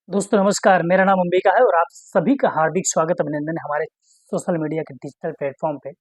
दोस्तों नमस्कार, मेरा नाम अंबिका है और आप सभी का हार्दिक स्वागत अभिनंदन है हमारे सोशल मीडिया के डिजिटल प्लेटफॉर्म पे।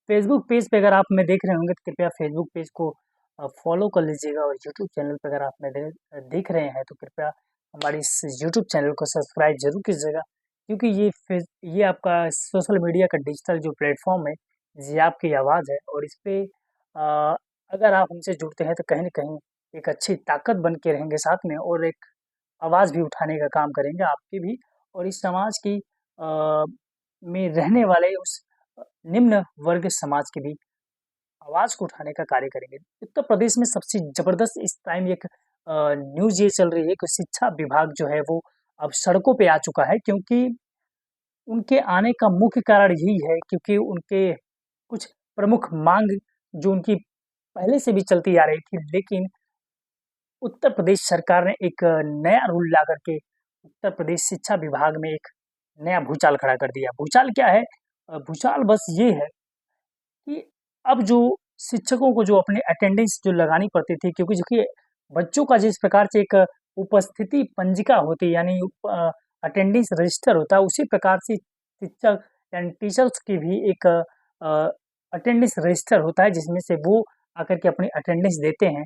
फेसबुक पेज पे अगर आप हमें देख रहे होंगे तो कृपया फेसबुक पेज को फॉलो कर लीजिएगा और यूट्यूब चैनल पे अगर आप हमें देख रहे हैं तो कृपया हमारे इस यूट्यूब चैनल को सब्सक्राइब जरूर कीजिएगा, क्योंकि ये आपका सोशल मीडिया का डिजिटल जो प्लेटफॉर्म है, ये आपकी आवाज़ है और इस पे अगर आप हमसे जुड़ते हैं तो कहीं न कहीं एक अच्छी ताकत बन के रहेंगे साथ में और एक आवाज़ भी उठाने का काम करेंगे आपकी भी और इस समाज की में रहने वाले उस निम्न वर्ग समाज की भी आवाज़ को उठाने का कार्य करेंगे। उत्तर प्रदेश में सबसे ज़बरदस्त इस टाइम एक न्यूज़ ये चल रही है कि शिक्षा विभाग जो है वो अब सड़कों पे आ चुका है, क्योंकि उनके आने का मुख्य कारण यही है क्योंकि उनके कुछ प्रमुख मांग जो उनकी पहले से भी चलती आ रही थी, लेकिन उत्तर प्रदेश सरकार ने एक नया रूल ला करके उत्तर प्रदेश शिक्षा विभाग में एक नया भूचाल खड़ा कर दिया। भूचाल क्या है? भूचाल बस ये है कि अब जो शिक्षकों को जो अपनी अटेंडेंस जो लगानी पड़ती थी, क्योंकि देखिए बच्चों का जिस प्रकार से एक उपस्थिति पंजिका होती है, यानी अटेंडेंस रजिस्टर होता है, उसी प्रकार से शिक्षक यानी टीचर्स की भी एक अटेंडेंस रजिस्टर होता है, जिसमें से वो आकर के अपनी अटेंडेंस देते हैं।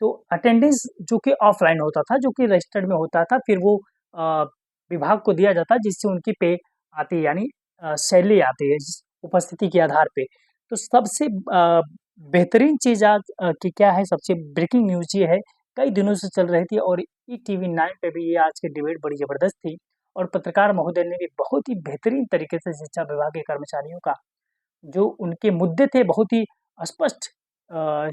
तो अटेंडेंस जो कि ऑफलाइन होता था, जो कि रजिस्टर्ड में होता था, फिर वो अ, विभाग को दिया जाता है, जिससे उनकी पे आती है, यानी सैलरी आती है जिस उपस्थिति के आधार पे। तो सबसे बेहतरीन चीज़ आज की क्या है, सबसे ब्रेकिंग न्यूज़ ये है, कई दिनों से चल रही थी और ईटीवी 9 पे भी ये आज की डिबेट बड़ी ज़बरदस्त थी और पत्रकार महोदय ने भी बहुत ही बेहतरीन तरीके से शिक्षा विभाग के कर्मचारियों का जो उनके मुद्दे थे बहुत ही स्पष्ट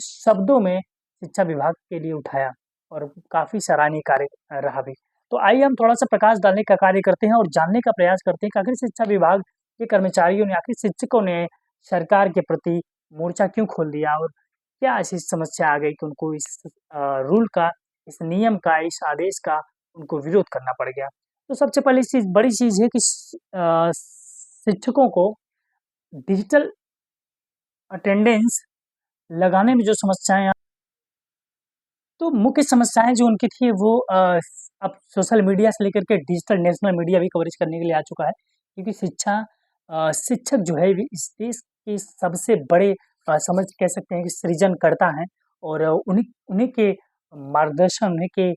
शब्दों में शिक्षा विभाग के लिए उठाया और काफ़ी सराहनीय कार्य रहा भी। तो आइए हम थोड़ा-सा प्रकाश डालने का कार्य करते हैं और जानने का प्रयास करते हैं कि आखिर शिक्षा विभाग के कर्मचारियों ने, आखिर शिक्षकों ने सरकार के प्रति मोर्चा क्यों खोल दिया और क्या ऐसी समस्या आ गई कि उनको इस रूल का, इस नियम का, इस आदेश का उनको विरोध करना पड़ गया। तो सबसे पहली चीज़, बड़ी चीज़ है कि शिक्षकों को डिजिटल अटेंडेंस लगाने में जो समस्याएँ, तो मुख्य समस्याएँ जो उनकी थी वो अब सोशल मीडिया से लेकर के डिजिटल नेशनल मीडिया भी कवरेज करने के लिए आ चुका है। क्योंकि शिक्षक जो है इस देश के सबसे बड़े समझ कह सकते हैं कि सृजनकर्ता हैं और उन्हीं उन्हीं के मार्गदर्शन, उन्हीं के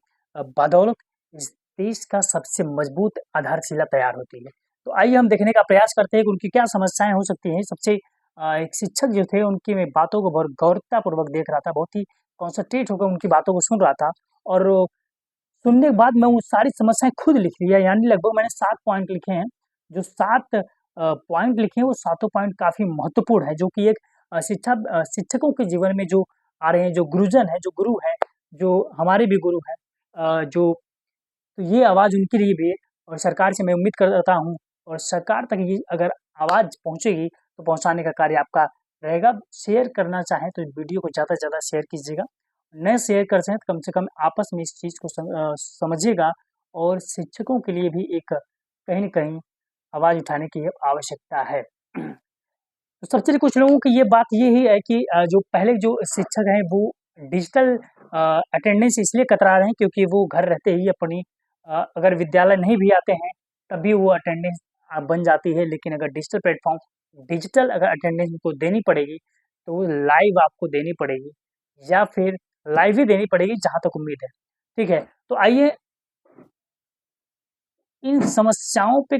बदौलत इस देश का सबसे मजबूत आधारशिला तैयार होती है। तो आइए हम देखने का प्रयास करते हैं कि उनकी क्या समस्याएँ हो सकती हैं। सबसे एक शिक्षक जो थे उनकी मैं बातों को बहुत गौरतापूर्वक देख रहा था, बहुत ही कॉन्सन्ट्रेट होकर उनकी बातों को सुन रहा था और सुनने के बाद मैं वो सारी समस्याएँ खुद लिख लिया, यानी लगभग मैंने 7 पॉइंट लिखे हैं। जो 7 पॉइंट लिखे हैं वो सातों पॉइंट काफ़ी महत्वपूर्ण है, जो कि एक शिक्षकों के जीवन में जो आ रहे हैं, जो गुरुजन हैं, जो गुरु हैं, जो हमारे भी गुरु हैं, जो तो ये आवाज़ उनके लिए भी है और सरकार से मैं उम्मीद करता हूँ और सरकार तक ये अगर आवाज़ पहुँचेगी तो पहुँचाने का कार्य आपका रहेगा। शेयर करना चाहें तो इस वीडियो को ज़्यादा से ज़्यादा शेयर कीजिएगा। न शेयर कर सकें तो कम से कम आपस में इस चीज़ को समझिएगा और शिक्षकों के लिए भी एक कहीं न कहीं आवाज़ उठाने की आवश्यकता है। तो सबसे कुछ लोगों की ये बात ये ही है कि जो पहले जो शिक्षक हैं वो डिजिटल अटेंडेंस इसलिए कतरा रहे हैं क्योंकि वो घर रहते ही अपनी अगर विद्यालय नहीं भी आते हैं तब भी वो अटेंडेंस बन जाती है। लेकिन अगर डिजिटल अगर अटेंडेंस उनको देनी पड़ेगी तो वो लाइव आपको देनी पड़ेगी या फिर लाइव ही देनी पड़ेगी जहाँ तक उम्मीद है। ठीक है? तो आइए इन समस्याओं पे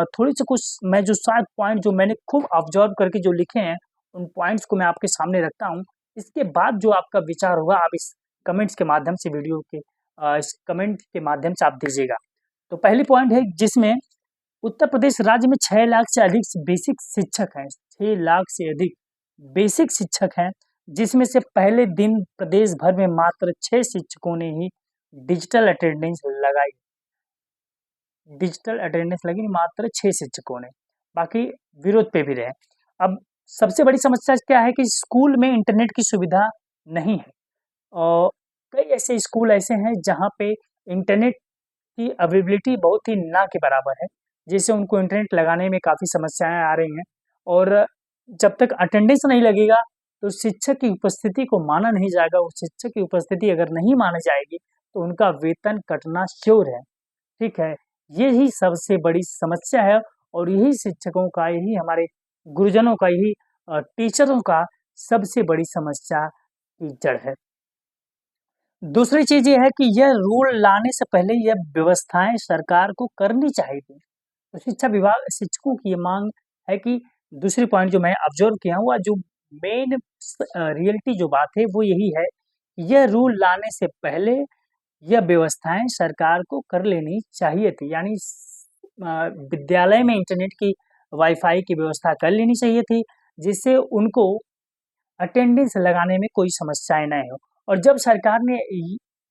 थोड़ी-सी कुछ मैं जो 7 पॉइंट जो मैंने खूब ऑब्ज़र्व करके जो लिखे हैं, उन पॉइंट्स को मैं आपके सामने रखता हूँ। इसके बाद जो आपका विचार होगा आप इस कमेंट्स के माध्यम से वीडियो के इस कमेंट के माध्यम से आप दीजिएगा। तो पहली पॉइंट है जिसमें उत्तर प्रदेश राज्य में 6 लाख से अधिक बेसिक शिक्षक हैं, 6 लाख से अधिक बेसिक शिक्षक हैं, जिसमें से पहले दिन प्रदेश भर में मात्र 6 शिक्षकों ने ही डिजिटल अटेंडेंस लगाई। डिजिटल अटेंडेंस लगी मात्र 6 शिक्षकों ने, बाकी विरोध पे भी रहे। अब सबसे बड़ी समस्या क्या है कि स्कूल में इंटरनेट की सुविधा नहीं है और कई ऐसे स्कूल ऐसे हैं जहाँ पे इंटरनेट की अवेलेबिलिटी बहुत ही ना के बराबर है, जिससे उनको इंटरनेट लगाने में काफ़ी समस्याएँ आ रही हैं और जब तक अटेंडेंस नहीं लगेगा, तो शिक्षक की उपस्थिति को माना नहीं जाएगा। उस शिक्षक की उपस्थिति अगर नहीं मानी जाएगी, तो उनका वेतन कटना श्योर है। ठीक है? यही सबसे बड़ी समस्या है और यही शिक्षकों का, यही हमारे गुरुजनों का, यही टीचरों का सबसे बड़ी समस्या की जड़ है। दूसरी चीज़ ये है कि यह रूल लाने से पहले यह व्यवस्थाएँ सरकार को करनी चाहिए थी। तो शिक्षा विभाग शिक्षकों की ये माँग है कि दूसरी पॉइंट जो मैं ऑब्ज़र्व किया हूँ, जो मेन रियलिटी जो बात है वो यही है, यह रूल लाने से पहले यह व्यवस्थाएँ सरकार को कर लेनी चाहिए थी। यानी विद्यालय में इंटरनेट की, वाईफ़ाई की व्यवस्था कर लेनी चाहिए थी, जिससे उनको अटेंडेंस लगाने में कोई समस्याएँ ना हो। और जब सरकार ने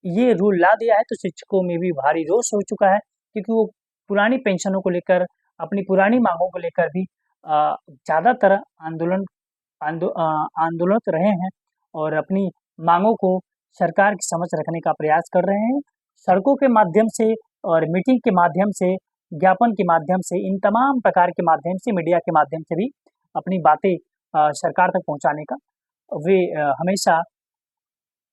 ये रूल ला दिया है तो शिक्षकों में भी भारी रोष हो चुका है, क्योंकि वो पुरानी पेंशनों को लेकर, अपनी पुरानी माँगों को लेकर भी ज़्यादातर आंदोलित रहे हैं और अपनी माँगों को सरकार के समक्ष रखने का प्रयास कर रहे हैं। सड़कों के माध्यम से और मीटिंग के माध्यम से, ज्ञापन के माध्यम से, इन तमाम प्रकार के माध्यम से, मीडिया के माध्यम से भी अपनी बातें सरकार तक पहुँचाने का वे हमेशा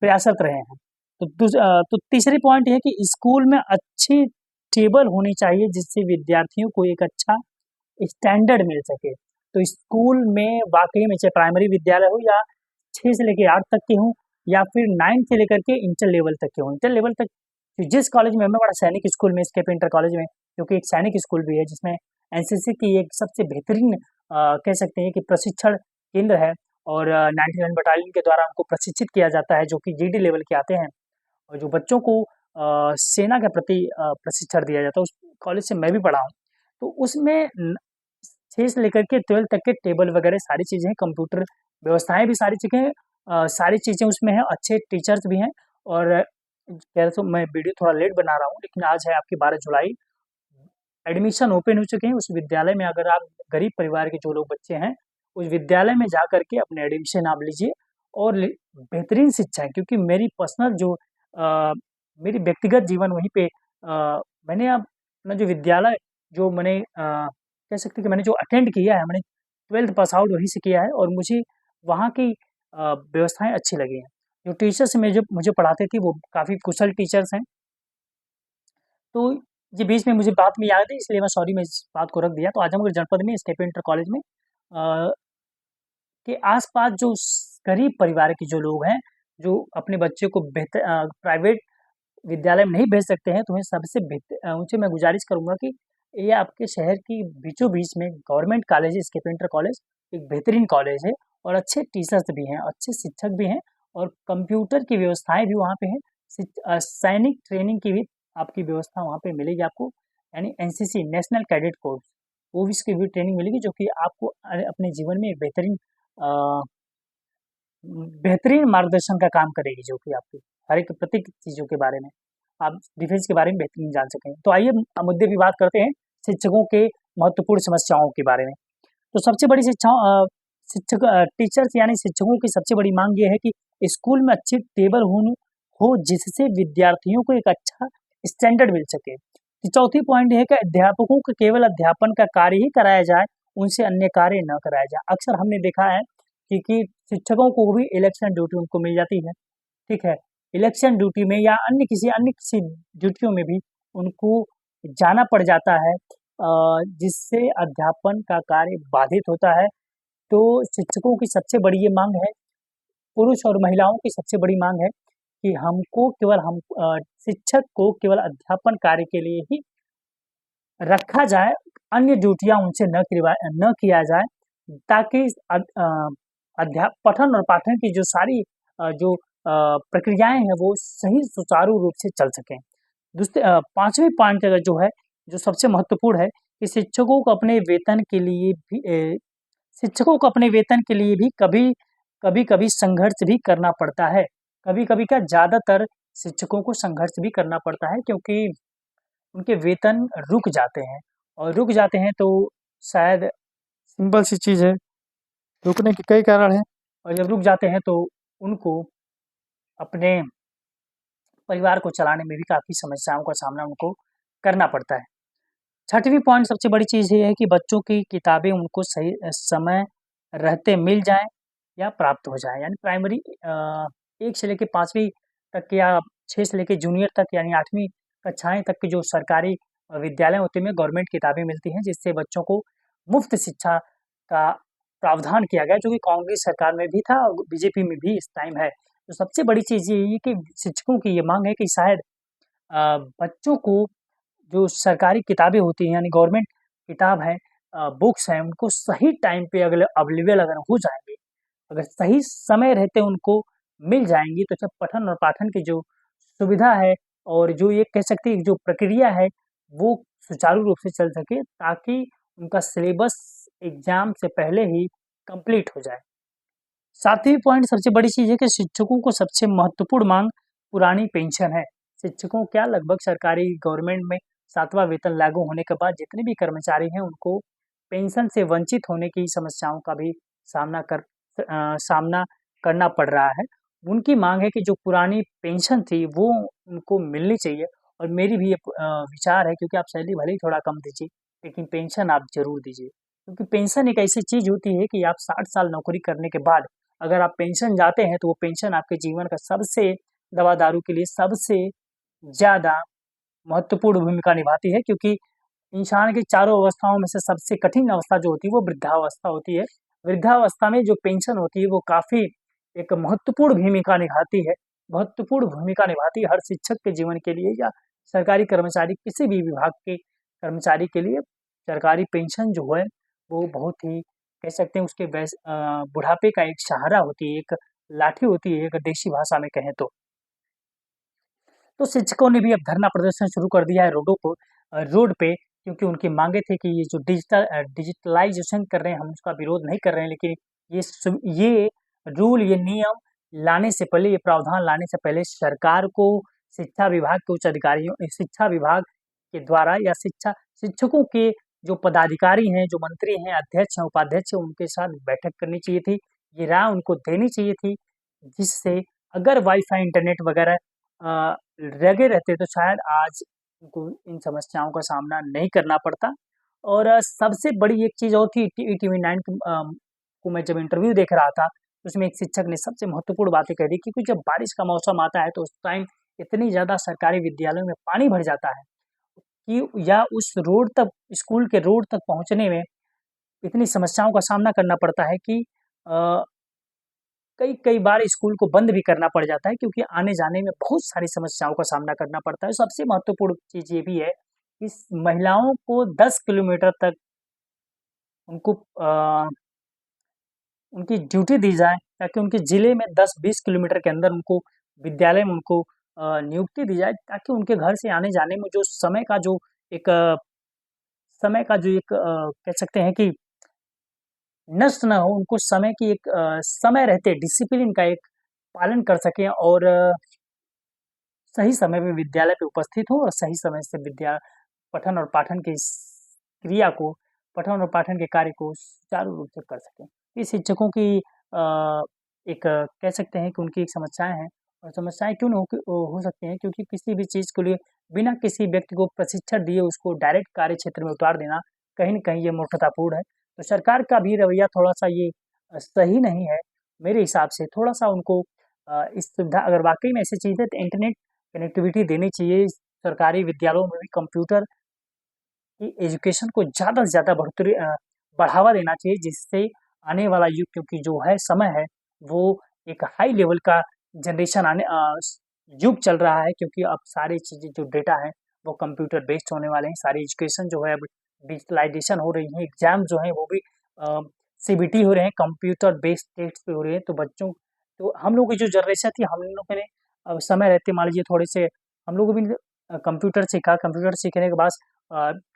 प्रयासरत रहे हैं। तो तीसरी पॉइंट ये है कि स्कूल में अच्छी टेबल होनी चाहिए, जिससे विद्यार्थियों को एक अच्छा स्टैंडर्ड मिल सके। तो स्कूल में वाक़ई में, चाहे प्राइमरी विद्यालय हो या 6 से लेके 8 तक के हों या फिर 9 से लेकर के इंटर लेवल तक के हों। इंटर लेवल तक जिस कॉलेज में मैं पढ़ा, सैनिक स्कूल में, स्केप इंटर कॉलेज में, जो कि एक सैनिक स्कूल भी है, जिसमें एनसीसी की एक सबसे बेहतरीन कह सकते हैं कि प्रशिक्षण केंद्र है और 99 बटालियन के द्वारा उनको प्रशिक्षित किया जाता है, जो कि जीडी लेवल के आते हैं और जो बच्चों को सेना के प्रति प्रशिक्षण दिया जाता है, उस कॉलेज से मैं भी पढ़ा हूँ। तो उसमें 6 से लेकर के 12 तक के टेबल वगैरह सारी चीज़ें हैं, कंप्यूटर व्यवस्थाएँ भी सारी चीज़ें उसमें हैं, अच्छे टीचर्स भी हैं और खैर तो मैं वीडियो थोड़ा लेट बना रहा हूँ, लेकिन आज है आपकी 12 जुलाई, एडमिशन ओपन हो चुके हैं उस विद्यालय में। अगर आप गरीब परिवार के जो लोग बच्चे हैं, उस विद्यालय में जा कर के अपने एडमिशन आप लीजिए और बेहतरीन शिक्षा है, क्योंकि मेरी पर्सनल जो मेरी व्यक्तिगत जीवन वहीं पे मैंने अपना जो विद्यालय जो मैंने कह सकते हैं कि मैंने जो अटेंड किया है, मैंने 12th पास आउट वहीं से किया है और मुझे वहाँ की व्यवस्थाएँ अच्छी लगी हैं। जो टीचर्स में जो मुझे पढ़ाते थे वो काफ़ी कुशल टीचर्स हैं। तो ये बीच में मुझे बात में याद है, इसलिए मैं सॉरी, मैं इस बात को रख दिया। तो आजमगढ़ जनपद में स्केप इंटर कॉलेज में के आस-पास जो गरीब परिवार के जो लोग हैं, जो अपने बच्चे को प्राइवेट विद्यालय में नहीं भेज सकते हैं, तो उनसे मैं गुज़ारिश करूँगा कि ये आपके शहर की बीचों-बीच में गवर्नमेंट कॉलेज है, स्केप इंटर कॉलेज एक बेहतरीन कॉलेज है और अच्छे टीचर्स भी हैं, अच्छे शिक्षक भी हैं और कंप्यूटर की व्यवस्थाएँ भी वहाँ पे हैं। सैनिक ट्रेनिंग की भी आपकी व्यवस्था वहाँ पे मिलेगी आपको, यानी एनसीसी, नेशनल कैडेट कोर्स, वो भी इसकी भी ट्रेनिंग मिलेगी, जो कि आपको अपने जीवन में एक बेहतरीन मार्गदर्शन का काम करेगी, जो कि आपकी हर एक प्रत्येक चीज़ों के बारे में, आप डिफेंस के बारे में बेहतरीन जान सकें। तो आइए मुद्दे की बात करते हैं शिक्षकों के महत्वपूर्ण समस्याओं के बारे में। तो सबसे बड़ी टीचर्स यानी शिक्षकों की सबसे बड़ी मांग ये है कि स्कूल में अच्छी टेबल हो, जिससे विद्यार्थियों को एक अच्छा स्टैंडर्ड मिल सके। चौथी पॉइंट ये है कि अध्यापकों को केवल अध्यापन का कार्य ही कराया जाए, उनसे अन्य कार्य न कराया जाए। अक्सर हमने देखा है कि शिक्षकों को भी इलेक्शन ड्यूटी उनको मिल जाती है, ठीक है? इलेक्शन ड्यूटी में या अन्य किसी ड्यूटियों में भी उनको जाना पड़ जाता है, जिससे अध्यापन का कार्य बाधित होता है। तो शिक्षकों की सबसे बड़ी ये मांग है, पुरुष और महिलाओं की सबसे बड़ी मांग है कि शिक्षक को केवल अध्यापन कार्य के लिए ही रखा जाए, अन्य ड्यूटियाँ उनसे न किया जाए, ताकि पठन और पाठन की जो सारी प्रक्रियाएँ हैं वो सही सुचारू रूप से चल सकें। 5वीं पॉइंट जो है, जो सबसे महत्वपूर्ण है कि शिक्षकों को अपने वेतन के लिए भी कभी-कभी संघर्ष भी करना पड़ता है। कभी-कभी क्या, ज़्यादातर शिक्षकों को संघर्ष भी करना पड़ता है, क्योंकि उनके वेतन रुक जाते हैं और रुक जाते हैं तो शायद सिंपल सी चीज़ है, रुकने के कई कारण हैं और जब रुक जाते हैं तो उनको अपने परिवार को चलाने में भी काफ़ी समस्याओं का सामना उनको करना पड़ता है। 6वीं पॉइंट सबसे बड़ी चीज़ ये है कि बच्चों की किताबें उनको सही समय रहते मिल जाएँ या प्राप्त हो जाएँ। यानी प्राइमरी 1 से लेके 5वीं तक या 6 से लेके जूनियर तक यानी 8वीं कक्षाएँ तक के जो सरकारी विद्यालय होते हैं, गवर्नमेंट किताबें मिलती हैं, जिससे बच्चों को मुफ्त शिक्षा का प्रावधान किया गया, जो कि कांग्रेस सरकार में भी था और बीजेपी में भी इस टाइम है। तो सबसे बड़ी चीज़ ये है कि शिक्षकों की ये माँग है कि शायद बच्चों को जो सरकारी किताबें होती हैं, यानी गवर्नमेंट किताब है, बुक्स हैं, उनको सही टाइम पे अवेलेबल अगर हो जाएँगे, अगर सही समय रहते उनको मिल जाएँगी, तो जब पठन और पाठन की जो सुविधा है और जो ये कह सकते हैं जो प्रक्रिया है, वो सुचारू रूप से चल सके, ताकि उनका सिलेबस एग्ज़ाम से पहले ही कंप्लीट हो जाए। सातवीं पॉइंट सबसे बड़ी चीज़ है कि शिक्षकों को सबसे महत्वपूर्ण माँग पुरानी पेंशन है। शिक्षकों क्या लगभग सरकारी गवर्नमेंट में 7वां वेतन लागू होने के बाद जितने भी कर्मचारी हैं उनको पेंशन से वंचित होने की समस्याओं का भी सामना करना पड़ रहा है। उनकी माँग है कि जो पुरानी पेंशन थी वो उनको मिलनी चाहिए और मेरी भी ये विचार है, क्योंकि आप सैलरी भले ही थोड़ा कम दीजिए, लेकिन पेंशन आप ज़रूर दीजिए। क्योंकि पेंशन एक ऐसी चीज़ होती है कि आप 60 साल नौकरी करने के बाद अगर आप पेंशन जाते हैं, तो वो पेंशन आपके जीवन का सबसे दवा-दारू के लिए सबसे ज़्यादा महत्वपूर्ण भूमिका निभाती है, क्योंकि इंसान की चारों अवस्थाओं में से सबसे कठिन अवस्था जो होती है, वो वृद्धावस्था होती है। वृद्धावस्था में जो पेंशन होती है, वो काफ़ी एक महत्वपूर्ण भूमिका निभाती है हर शिक्षक के जीवन के लिए या सरकारी कर्मचारी किसी भी विभाग के कर्मचारी के लिए सरकारी पेंशन जो है, वो बहुत ही कह सकते हैं उसके बुढ़ापे का एक सहारा होती है, एक लाठी होती है, अगर देशी भाषा में कहें तो। तो शिक्षकों ने भी अब धरना प्रदर्शन शुरू कर दिया है रोड पे, क्योंकि उनकी मांगे थी कि ये जो डिजिटलाइज़ेशन कर रहे हैं, हम उसका विरोध नहीं कर रहे हैं, लेकिन ये रूल, ये नियम लाने से पहले, ये प्रावधान लाने से पहले सरकार को शिक्षा विभाग के उच्च अधिकारियों शिक्षा विभाग के द्वारा या शिक्षकों के जो पदाधिकारी हैं, जो मंत्री हैं, अध्यक्ष हैं, उपाध्यक्ष हैं, उनके साथ बैठक करनी चाहिए थी। ये राय उनको देनी चाहिए थी, जिससे अगर वाईफ़ाई, इंटरनेट वगैरह लगे रहते तो शायद आज उनको इन समस्याओं का सामना नहीं करना पड़ता। और सबसे बड़ी एक चीज़ और थी टीवी 9 को मैं जब इंटरव्यू देख रहा था, तो उसमें एक शिक्षक ने सबसे महत्वपूर्ण बातें कह दी, क्योंकि जब बारिश का मौसम आता है तो उस टाइम इतनी ज़्यादा सरकारी विद्यालयों में पानी भर जाता है कि या उस रोड तक स्कूल के रोड तक पहुँचने में इतनी समस्याओं का सामना करना पड़ता है कि अ, कई बार स्कूल को बंद भी करना पड़ जाता है, क्योंकि आने-जाने में बहुत सारी समस्याओं का सामना करना पड़ता है। सबसे महत्वपूर्ण चीज़ ये भी है कि महिलाओं को 10 किलोमीटर तक उनको उनकी ड्यूटी दी जाए, ताकि उनके ज़िले में 10-20 किलोमीटर के अंदर उनको विद्यालय में उनको नियुक्ति दी जाए, ताकि उनके घर से आने-जाने में जो समय का जो एक कह सकते हैं कि नष्ट ना हो, उनको समय की एक समय रहते डिसिप्लिन का एक पालन कर सकें और सही समय पे विद्यालय पे उपस्थित हों और सही समय से पठन और पाठन की इस क्रिया को पठन और पाठन के कार्य को सुचारू रूप से कर सकें। ये शिक्षकों की एक कह सकते हैं कि उनकी एक समस्याएँ हैं और समस्याएँ क्यों हो सकती हैं, क्योंकि किसी भी चीज़ के लिए बिना किसी व्यक्ति को प्रशिक्षण दिए उसको डायरेक्ट कार्य क्षेत्र में उतार देना, कहीं न कहीं ये मूर्खतापूर्ण है। तो सरकार का भी रवैया थोड़ा-सा ये सही नहीं है। मेरे हिसाब से थोड़ा-सा उनको इस सुविधा अगर वाक़ई में ऐसी चीज़ है तो इंटरनेट कनेक्टिविटी देनी चाहिए। सरकारी विद्यालयों में भी कंप्यूटर की एजुकेशन को ज़्यादा से ज़्यादा बढ़ावा देना चाहिए, जिससे आने वाला युग, क्योंकि जो है समय है, वो एक हाई लेवल का जनरेशन युग चल रहा है, क्योंकि अब सारी चीज़ें जो डेटा है, वो कंप्यूटर बेस्ड होने वाले हैं। सारी एजुकेशन जो है अब डिजिटलाइज़ेशन हो रही है, एग्ज़ाम जो हैं वो भी सीबीटी हो रहे हैं, कंप्यूटर बेस्ड टेस्ट पे हो रहे हैं। तो हम लोग की जो जनरेशन थी, हम लोगों ने अब समय रहते मान लीजिए थोड़े से हम लोग भी कंप्यूटर सीखा, कंप्यूटर सीखने के बाद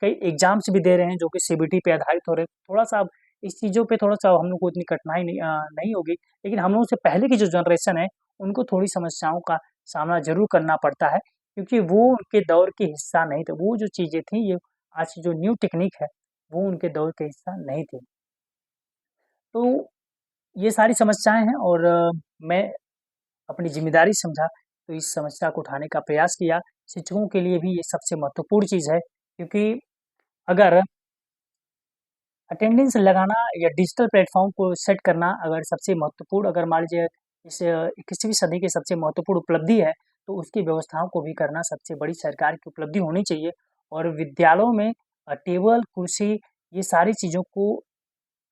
कई एग्ज़ाम्स भी दे रहे हैं जो कि सीबीटी पे आधारित हो रहे हैं। थोड़ा-सा अब इस चीज़ों पे थोड़ा-सा हम लोग को इतनी कठिनाई नहीं होगी, लेकिन हम लोगों से पहले की जो जनरेशन है, उनको थोड़ी समस्याओं का सामना ज़रूर करना पड़ता है, क्योंकि वो उनके दौर की हिस्सा नहीं थे। वो जो चीज़ें थी, ये आज की जो न्यू टेक्नीक है, वो उनके दौर के हिस्सा नहीं थी। तो ये सारी समस्याएँ हैं और मैं अपनी ज़िम्मेदारी समझा, तो इस समस्या को उठाने का प्रयास किया। शिक्षकों के लिए भी ये सबसे महत्वपूर्ण चीज़ है, क्योंकि अगर अटेंडेंस लगाना या डिजिटल प्लेटफ़ॉर्म को सेट करना अगर सबसे महत्वपूर्ण, अगर मान लीजिए इस 21वीं सदी की सबसे महत्वपूर्ण उपलब्धि है, तो उसकी व्यवस्थाओं को भी करना सबसे बड़ी सरकार की उपलब्धि होनी चाहिए। और विद्यालयों में टेबल, कुर्सी ये सारी चीज़ों को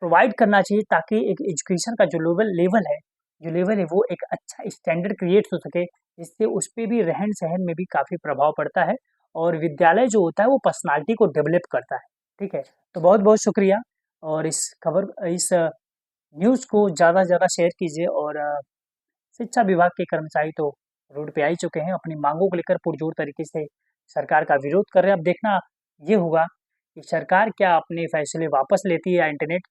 प्रोवाइड करना चाहिए, ताकि एक एजुकेशन का जो लेवल है वो एक अच्छा स्टैंडर्ड क्रिएट हो सके, जिससे उस पे भी रहन-सहन में भी काफ़ी प्रभाव पड़ता है और विद्यालय जो होता है वो पर्सनैलिटी को डेवलप करता है। ठीक है? तो बहुत-बहुत शुक्रिया और इस न्यूज़ को ज़्यादा से ज़्यादा शेयर कीजिए। और शिक्षा विभाग के कर्मचारी तो रोड पे आ ही चुके हैं, अपनी मांगों को लेकर पुरजोर तरीके से सरकार का विरोध कर रहे हैं। अब देखना ये होगा कि सरकार क्या अपने फैसले वापस लेती है या इंटरनेट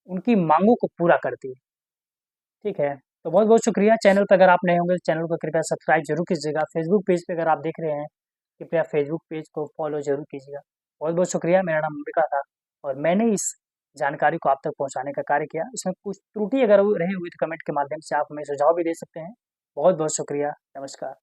उनकी मांगों को पूरा करती है। ठीक है? तो बहुत-बहुत शुक्रिया। चैनल पे अगर आप नए होंगे तो चैनल को कृपया सब्सक्राइब ज़रूर कीजिएगा। फेसबुक पेज पे अगर आप देख रहे हैं, कृपया फेसबुक पेज को फॉलो ज़रूर कीजिएगा। बहुत-बहुत शुक्रिया। मेरा नाम अंबिका था और मैंने इस जानकारी को आप तक पहुँचाने का कार्य किया। इसमें कुछ त्रुटि अगर रही हुई तो कमेंट के माध्यम से आप हमें सुझाव भी दे सकते हैं। बहुत-बहुत शुक्रिया। नमस्कार।